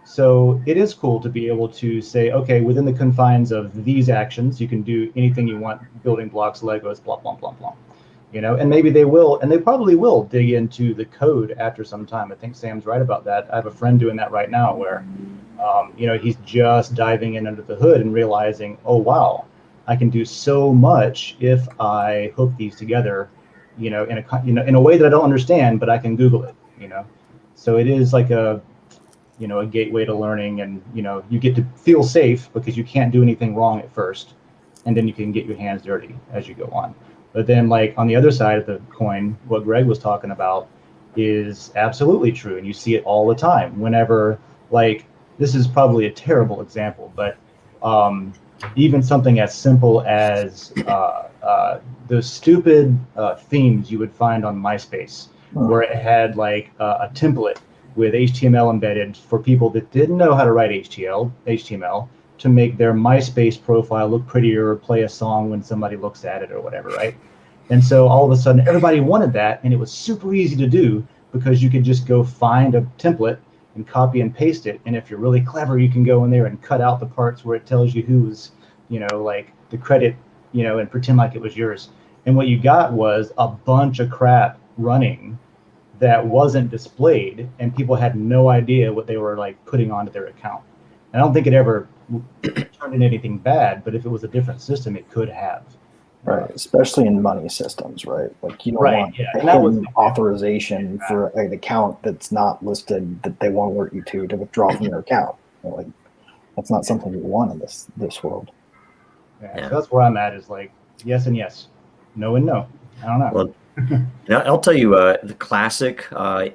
So it is cool to be able to say, okay, within the confines of these actions, you can do anything you want, building blocks, Legos, blah, blah, blah, blah. And maybe they will, and they probably will dig into the code after some time. I think Sam's right about that. I have a friend doing that right now where, he's just diving in under the hood and realizing, oh, wow, I can do so much if I hook these together, in a way that I don't understand, but I can Google it, So it is like a gateway to learning, and, you get to feel safe because you can't do anything wrong at first, and then you can get your hands dirty as you go on. But then, like, on the other side of the coin, what Greg was talking about is absolutely true, and you see it all the time. Whenever, like, this is probably a terrible example, but even something as simple as the stupid themes you would find on MySpace, where it had like a template with HTML embedded for people that didn't know how to write HTML to make their MySpace profile look prettier or play a song when somebody looks at it or whatever, right? And so all of a sudden everybody wanted that, and it was super easy to do because you could just go find a template and copy and paste it. And if you're really clever, you can go in there and cut out the parts where it tells you who's, like the credit, and pretend like it was yours. And what you got was a bunch of crap running that wasn't displayed, and people had no idea what they were like putting onto their account. And I don't think it ever turn into anything bad, but if it was a different system, it could have. Right, especially in money systems, right? Like you don't Right, want yeah. a And that was hidden authorization for an account that's not listed that they won't alert you to withdraw from your account. Like that's not something you want in this world. Yeah. So that's where I'm at, is like yes and yes, no and no. I don't know. Well, now I'll tell you the classic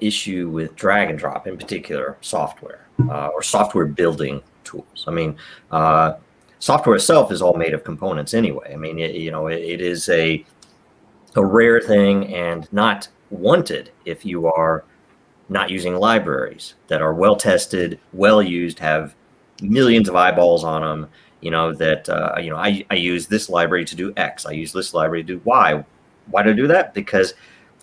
issue with drag and drop, in particular, software or software building tools. I mean, software itself is all made of components anyway. I mean, it is a rare thing and not wanted if you are not using libraries that are well tested, well used, have millions of eyeballs on them. I use this library to do X. I use this library to do Y. Why do I do that? Because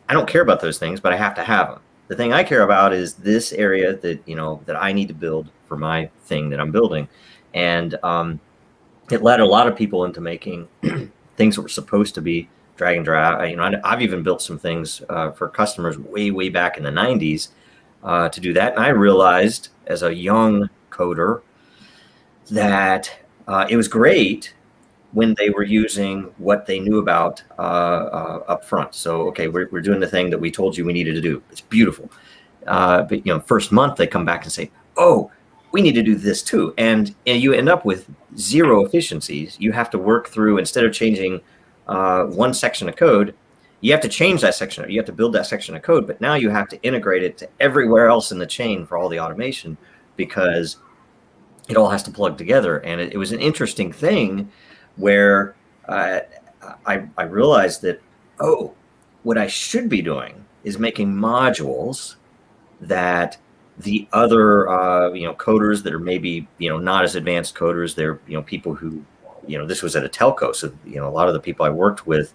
I don't care about those things, but I have to have them. The thing I care about is this area that I need to build for my thing that I'm building. And it led a lot of people into making things that were supposed to be drag and drop. I've even built some things for customers way back in the 90s to do that. And I realized as a young coder that it was great when they were using what they knew about up front. So, okay, we're doing the thing that we told you we needed to do. It's beautiful. But first month they come back and say, oh, we need to do this too. And you end up with zero efficiencies. You have to work through, instead of changing one section of code, you have to change that section. You have to build that section of code, but now you have to integrate it to everywhere else in the chain for all the automation, because it all has to plug together. And it was an interesting thing where I realized that, what I should be doing is making modules that the other coders that are maybe not as advanced coders, they're people who this was at a telco, so a lot of the people I worked with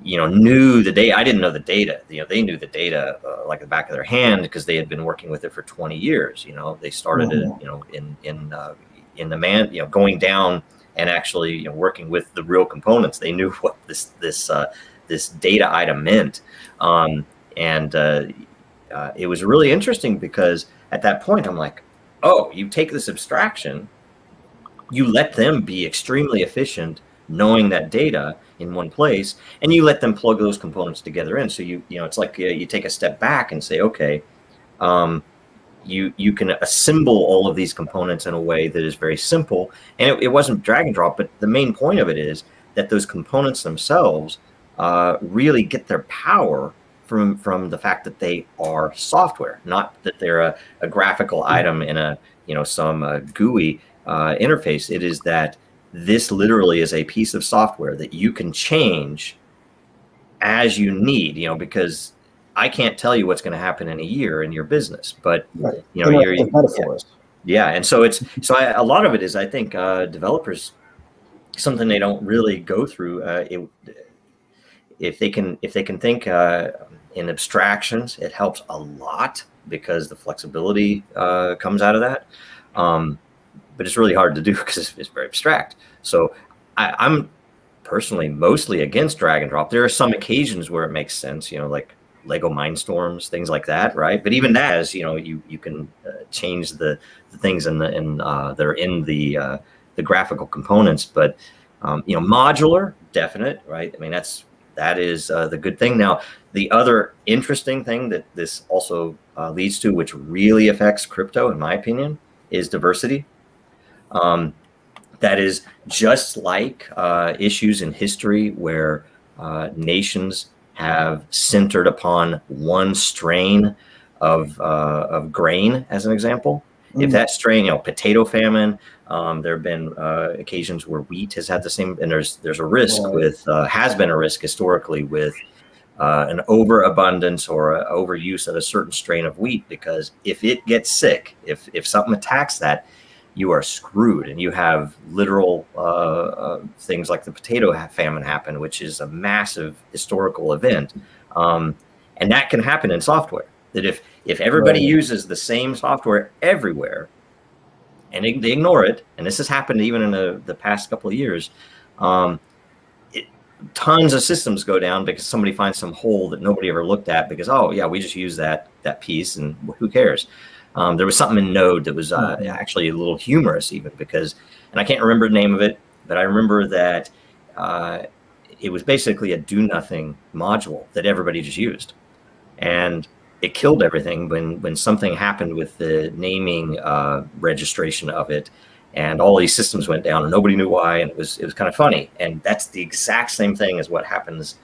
knew the data. I didn't know the data. They knew the data like the back of their hand, because they had been working with it for 20 years. They started in the going down and actually working with the real components. They knew what this data item meant, it was really interesting, because at that point I'm like, you take this abstraction, you let them be extremely efficient knowing that data in one place, and you let them plug those components together in. So it's like you take a step back and say, okay, you can assemble all of these components in a way that is very simple. And it wasn't drag and drop, but the main point of it is that those components themselves really get their power from the fact that they are software, not that they're a graphical item in a some GUI interface. It is that this literally is a piece of software that you can change as you need, because I can't tell you what's going to happen in a year in your business, but right. You're metaphors. Yeah, and so a lot of it is, I think, developers, something they don't really go through. If they can think in abstractions, it helps a lot, because the flexibility comes out of that. But it's really hard to do because it's very abstract. So I'm personally mostly against drag and drop. There are some occasions where it makes sense, like Lego Mindstorms, things like that, right? But even that is, you can change the things that are in the graphical components. But modular, definite, right? I mean, that is the good thing. Now, the other interesting thing that this also leads to, which really affects crypto, in my opinion, is diversity. That is just like issues in history where nations have centered upon one strain of grain, as an example. If that strain, potato famine, there have been occasions where wheat has had the same, and there's a risk with, has been a risk historically with an overabundance or overuse of a certain strain of wheat, because if it gets sick, if something attacks that, you are screwed, and you have literal things like the potato famine happen, which is a massive historical event. And that can happen in software, that if everybody uses the same software everywhere and they ignore it, and this has happened even in the past couple of years, tons of systems go down because somebody finds some hole that nobody ever looked at, because, we just use that piece and who cares? There was something in Node that was actually a little humorous even because, and I can't remember the name of it, but I remember that it was basically a do nothing module that everybody just used. And it killed everything when something happened with the naming registration of it, and all these systems went down and nobody knew why, and it was kind of funny. And that's the exact same thing as what happens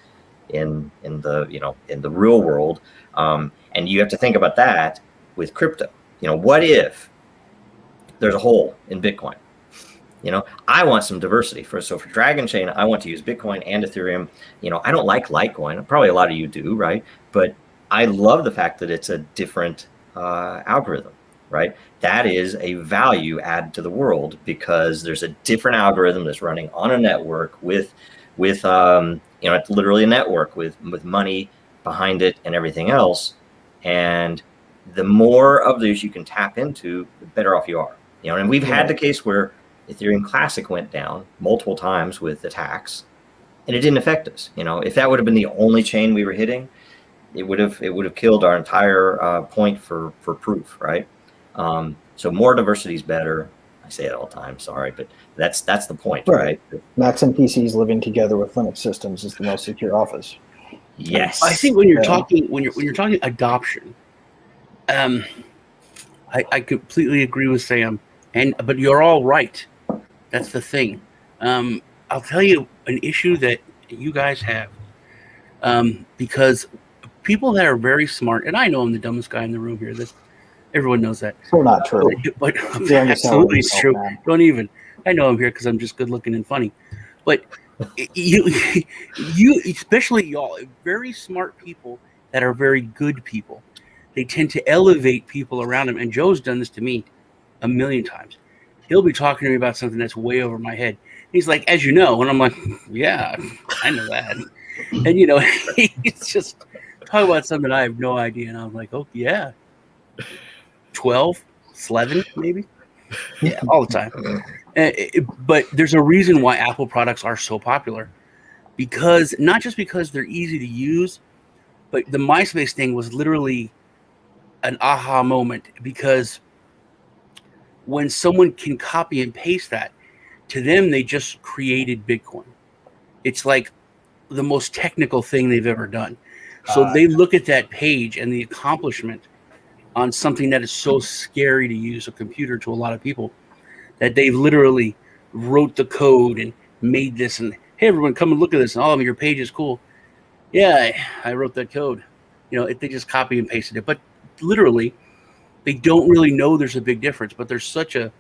in the real world. And you have to think about that with crypto. What if there's a hole in Bitcoin? I want some diversity. For Dragonchain, I want to use Bitcoin and Ethereum. I don't like Litecoin. Probably a lot of you do, right? But I love the fact that it's a different algorithm, right? That is a value add to the world because there's a different algorithm that's running on a network with it's literally a network with money behind it and everything else. And the more of those you can tap into, the better off you are. And we've had the case where Ethereum Classic went down multiple times with attacks, and it didn't affect us. If that would have been the only chain we were hitting, it would have killed our entire point for proof, right? So more diversity is better. I say it all the time, sorry, but that's the point, right? Macs and PCs living together with Linux systems is the most secure office. Yes, I think when you're talking adoption, I completely agree with Sam, but you're all right. That's the thing. I'll tell you an issue that you guys have, because people that are very smart, and I know I'm the dumbest guy in the room here. Everyone knows that. So not true. But absolutely it's true. Man. Don't even. I know I'm here because I'm just good looking and funny. But you, especially y'all, very smart people that are very good people, they tend to elevate people around them. And Joe's done this to me a million times. He'll be talking to me about something that's way over my head. He's like, as you know, and I'm like, yeah, I know that. And he's just talking about something I have no idea, and I'm like, oh yeah, 12, 11, maybe, yeah, all the time. But there's a reason why Apple products are so popular, because not just because they're easy to use, but the MySpace thing was literally an aha moment, because when someone can copy and paste that, to them, they just created Bitcoin. It's like the most technical thing they've ever done. So they look at that page and the accomplishment on something that is so scary to use a computer to a lot of people, that they've literally wrote the code and made this, and hey, everyone, come and look at this, and all of your page is cool. Yeah, I wrote that code. They just copy and pasted it. But literally, they don't really know there's a big difference. But there's such a,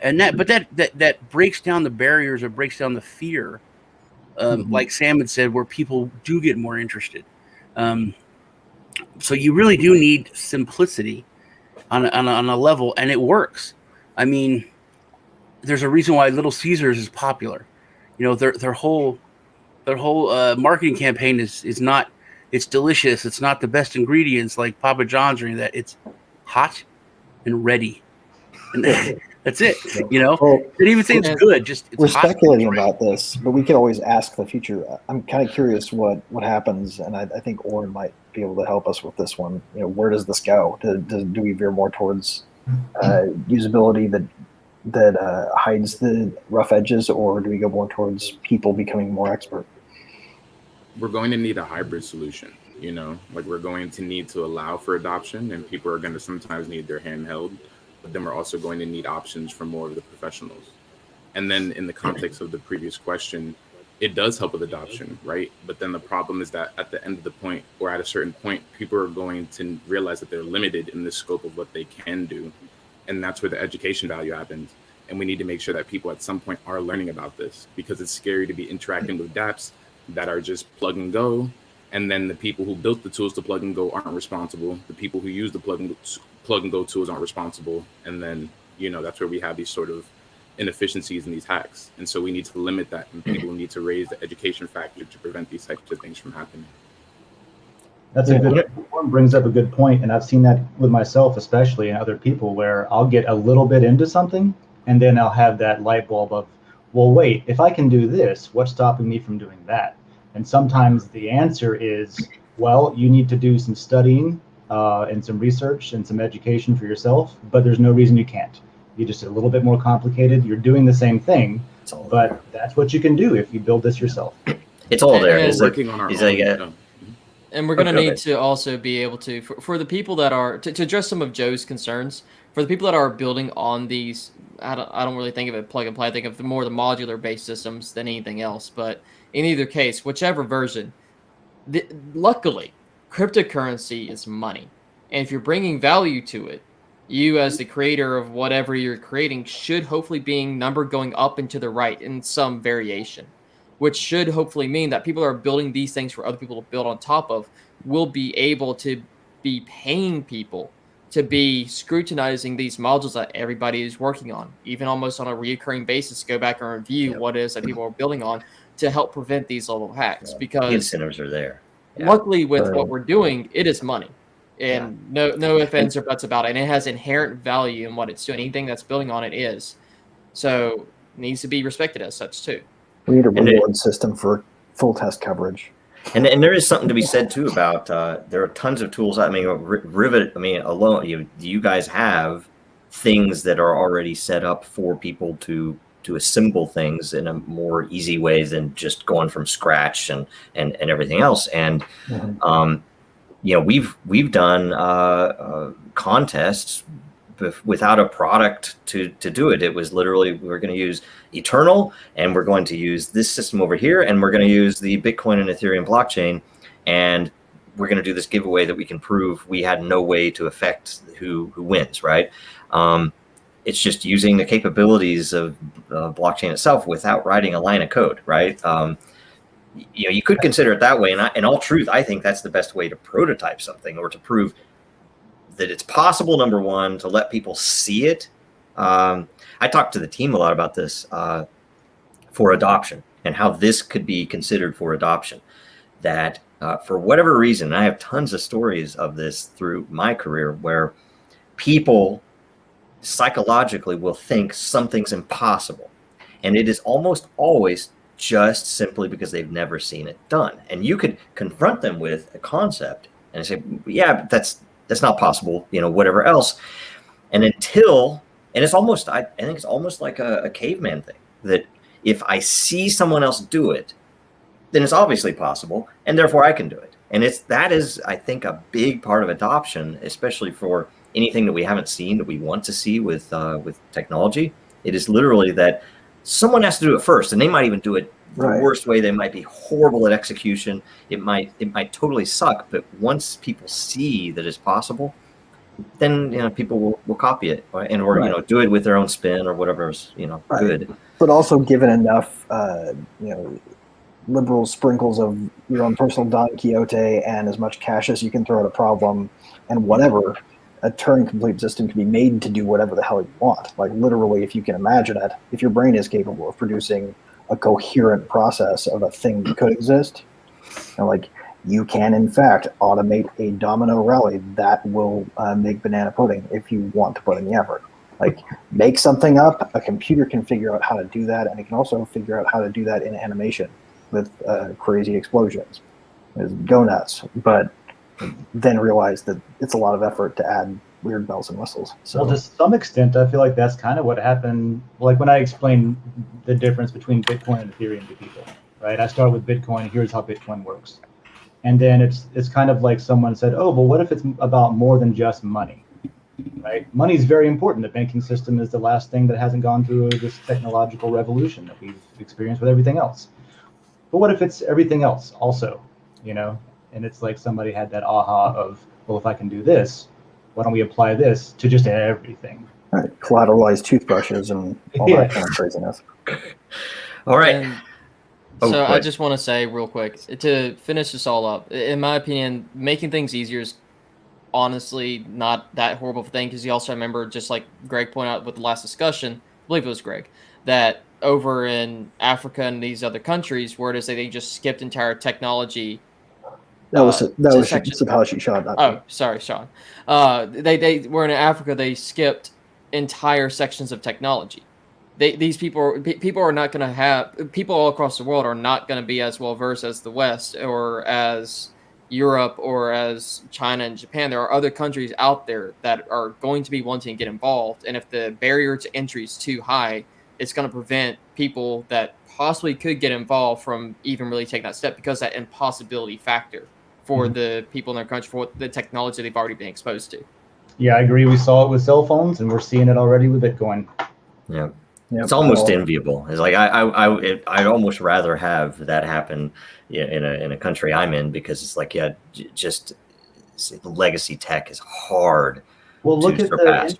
and that breaks down the barriers, or breaks down the fear. Like Sam had said, where people do get more interested. So you really do need simplicity on a level, and it works. I mean, there's a reason why Little Caesars is popular. Their whole marketing campaign is not, it's delicious, it's not the best ingredients like Papa John's or any of that. It's hot and ready, and that's it. Well, they didn't even say it's good. Just it's we're hot. Speculating about this, but we could always ask the future. I'm kind of curious what happens, and I think Orrin might be able to help us with this one. Where does this go? Do we veer more towards usability that hides the rough edges, or do we go more towards people becoming more expert? We're going to need a hybrid solution. We're going to need to allow for adoption, and people are going to sometimes need their hand held. But then we're also going to need options from more of the professionals. And then in the context of the previous question, it does help with adoption, right? But then the problem is that at the end of the point, or at a certain point, people are going to realize that they're limited in the scope of what they can do. And that's where the education value happens. And we need to make sure that people at some point are learning about this, because it's scary to be interacting with dApps that are just plug and go. And then the people who built the tools to plug and go aren't responsible. The people who use the plug and go tools aren't responsible. And then, that's where we have these sort of inefficiencies and these hacks. And so we need to limit that, and people need to raise the education factor to prevent these types of things from happening. That's a good one. Brings up a good point, and I've seen that with myself, especially, and other people, where I'll get a little bit into something, and then I'll have that light bulb of, well, wait, if I can do this, what's stopping me from doing that? And sometimes the answer is, well, you need to do some studying and some research and some education for yourself, but there's no reason you can't. You're just a little bit more complicated. You're doing the same thing, but that's what you can do if you build this yourself. It's all there. And It's working on our own. And we're going to need to also be able to, for the people that are, to address some of Joe's concerns, for the people that are building on these, I don't really think of it plug and play. I think of more the modular based systems than anything else. But in either case, whichever version, luckily, cryptocurrency is money. And if you're bringing value to it, you as the creator of whatever you're creating should hopefully being number going up and to the right in some variation, which should hopefully mean that people are building these things for other people to build on top of will be able to be paying people to be scrutinizing these modules that everybody is working on, even almost on a reoccurring basis, go back and review what it is that people are building on to help prevent these little hacks. Because the incentives are there. Luckily, with what we're doing, it is money. And no ifs, ands, or buts about it. And it has inherent value in what it's doing. Anything that's building on it is. So it needs to be respected as such, too. We need a reward system for full test coverage. And there is something to be said, too, about there are tons of tools. I mean, Rivet, alone, you guys have things that are already set up for people to assemble things in a more easy way than just going from scratch and everything else. And, we've done contests without a product to do it. It was literally, we're going to use Eternal, and we're going to use this system over here, and we're going to use the Bitcoin and Ethereum blockchain, and we're going to do this giveaway that we can prove we had no way to affect who wins, right? It's just using the capabilities of blockchain itself without writing a line of code, right? You could consider it that way. And in all truth, I think that's the best way to prototype something or to prove that it's possible, number one, to let people see it. I talked to the team a lot about this for adoption and how this could be considered for adoption. That for whatever reason, I have tons of stories of this through my career where people psychologically will think something's impossible. And it is almost always just simply because they've never seen it done. And you could confront them with a concept and say, yeah, that's not possible, whatever else. And it's almost, I think it's almost like a caveman thing, that if I see someone else do it, then it's obviously possible, and therefore I can do it. And that is, I think, a big part of adoption, especially for anything that we haven't seen that we want to see with technology. It is literally that someone has to do it first, and they might even do it the worst way. They might be horrible at execution. It might totally suck. But once people see that it's possible, then people will copy it or do it with their own spin or whatever's good. But also given enough liberal sprinkles of your own personal Don Quixote and as much cash as you can throw at a problem and whatever, a Turing complete system can be made to do whatever the hell you want. Like literally, if you can imagine it, if your brain is capable of producing a coherent process of a thing that could exist, you can in fact automate a domino rally that will make banana pudding if you want to put in the effort. Make something up, a computer can figure out how to do that, and it can also figure out how to do that in animation with crazy explosions. Go nuts. But then realize that it's a lot of effort to add weird bells and whistles. So, well, to some extent, I feel like that's kind of what happened. Like when I explain the difference between Bitcoin and Ethereum to people, right? I start with Bitcoin. Here's how Bitcoin works, and then it's kind of like someone said, "Oh, but what if it's about more than just money?" Right? Money is very important. The banking system is the last thing that hasn't gone through this technological revolution that we've experienced with everything else. But what if it's everything else also? And it's like somebody had that aha of, well, if I can do this, why don't we apply this to just everything? Right. Collateralized toothbrushes and all that kind of craziness. All right. I just want to say real quick, to finish this all up, in my opinion, making things easier is honestly not that horrible of a thing, because you also remember, just like Greg pointed out with the last discussion, I believe it was Greg, that over in Africa and these other countries, where it is that they just skipped entire technology. That was Satoshi, Sean. Oh, sorry, Sean. They were in Africa. They skipped entire sections of technology. These people are not going to have, people all across the world are not going to be as well versed as the West, or as Europe or as China and Japan, there are other countries out there that are going to be wanting to get involved. And if the barrier to entry is too high, it's going to prevent people that possibly could get involved from even really taking that step, because that impossibility factor for the people in their country, for the technology they've already been exposed to. Yeah, I agree. We saw it with cell phones, and we're seeing it already with Bitcoin. Yeah. It's almost enviable. It's like I'd almost rather have that happen in a country I'm in, because it's like, just the legacy tech is hard. Well, look at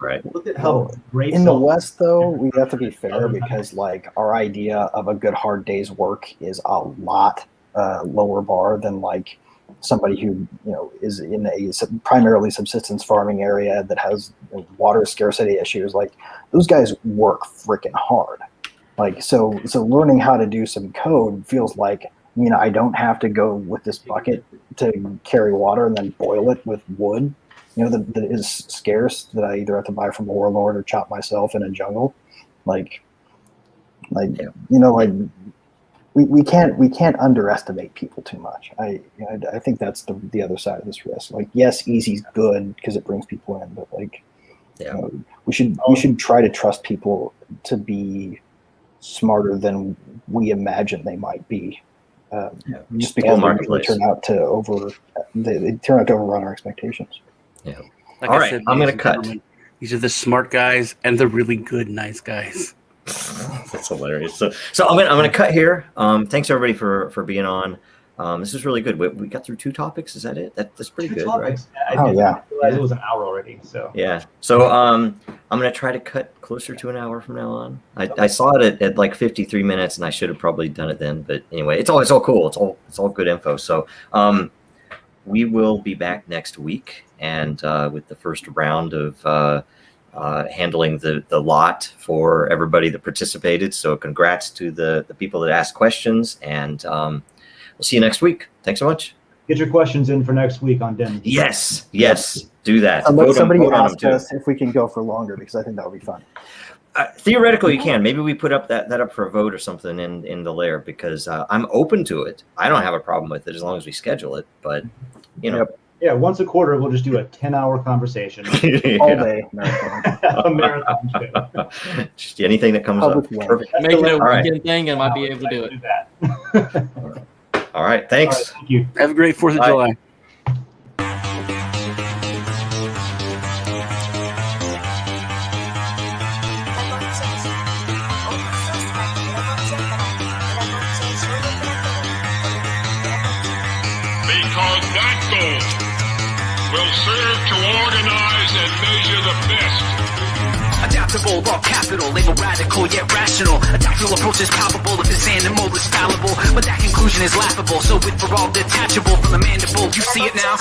right? Look at how great in the West, though. We have to be fair, because like our idea of a good hard day's work is a lot lower bar than like somebody who is in a primarily subsistence farming area that has water scarcity issues. Like those guys work freaking hard. Like so learning how to do some code feels like, I don't have to go with this bucket to carry water and then boil it with wood, that is scarce, that I either have to buy from a warlord or chop myself in a jungle. We can't underestimate people too much. I think that's the other side of this risk. Like, yes, easy's good because it brings people in, but we should try to trust people to be smarter than we imagine they might be. Just because they turn out to overrun our expectations. Yeah. Like All right, I'm going to cut. These are the smart guys and the really good, nice guys. That's hilarious. So I'm gonna cut here. Thanks everybody for being on. This is really good. We got through 2 topics. Is that it? That's pretty good, right? I didn't realize it was an hour already. So yeah. So I'm gonna try to cut closer to an hour from now on. I saw it at like 53 minutes, and I should have probably done it then. But anyway, it's all cool. It's all good info. So we will be back next week, and with the first round of handling the lot for everybody that participated. So congrats to the people that asked questions, and we'll see you next week. Thanks so much. Get your questions in for next week on Den. Yes, do that. Somebody asked us if we can go for longer, because I think that would be fun. Theoretically, you can. Maybe we put up that up for a vote or something in the lair, because I'm open to it. I don't have a problem with it as long as we schedule it, but Yeah, once a quarter, we'll just do a 10-hour conversation. All day. A marathon show. Just anything that comes up. Perfect. Make it a weekend thing, and I might be able to do it. All right, thanks. All right, thank you. Have a great 4th of July. Because that goal will serve to organize and measure the best. Adaptable, raw capital, label radical yet rational. A tactical approach is palpable if this animal is fallible, but that conclusion is laughable. So with for all detachable from the mandible, you see it now.